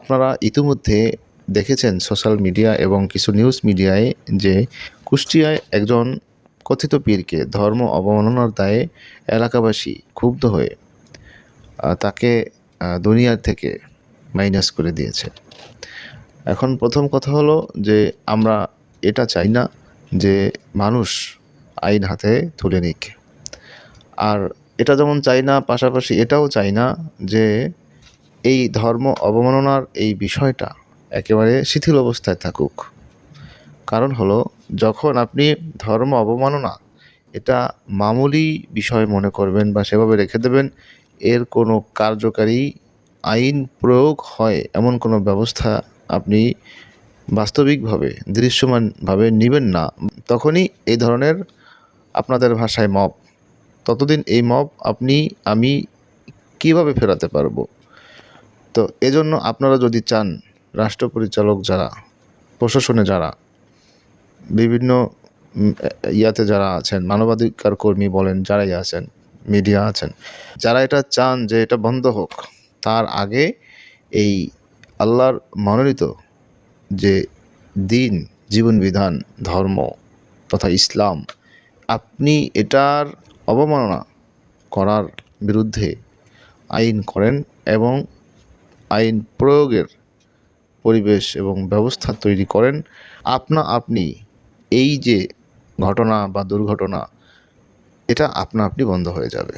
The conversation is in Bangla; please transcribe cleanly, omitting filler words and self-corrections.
আপনারা ইতিমধ্যে দেখেছেন সোশ্যাল মিডিয়া এবং কিছু নিউজ মিডিয়ায় যে কুষ্টিয়ায় একজন কথিত পীরকে ধর্ম অবমাননার দায়ে এলাকাবাসী ক্ষুব্ধ হয়ে তাকে দুনিয়ার থেকে মাইনাস করে দিয়েছে। এখন প্রথম কথা হলো যে আমরা এটা চাই না যে মানুষ আইন হাতে তুলে নিক, আর এটা যেমন চাই না, পাশাপাশি এটাও চাই না যে এই ধর্ম অবমাননার এই বিষয়টা একেবারে শিথিল অবস্থায় থাকুক। কারণ হলো, যখন আপনি ধর্ম অবমাননা এটা মামুলি বিষয় মনে করবেন বা সেভাবে রেখে দেবেন, এর কোনো কার্যকারী আইন প্রয়োগ হয় এমন কোনো ব্যবস্থা আপনি বাস্তবিকভাবে দৃশ্যমানভাবে নেবেন না, তখনই এই ধরনের আপনাদের ভাষায় মব, ততদিন এই মব আমি কিভাবে ফেরাতে পারবো? তো এজন্য আপনারা যদি চান, রাষ্ট্র পরিচালক যারা, প্রশাসনে যারা, বিভিন্ন ইয়াতে যারা আছেন, মানবাধিকার কর্মী বলেন, যারাই আছেন, মিডিয়া আছেন, যারা এটা চান যে এটা বন্ধ হোক, তার আগে এই আল্লাহর মনোনীত যে দিন, জীবন বিধান, ধর্ম তথা ইসলাম, আপনি এটার অবমাননা করার বিরুদ্ধে আইন করেন এবং আইন প্রয়োগের পরিবেশ এবং ব্যবস্থা তৈরি করেন। আপনি এই যে ঘটনা বা দুর্ঘটনা, এটা আপনা আপনি বন্ধ হয়ে যাবে।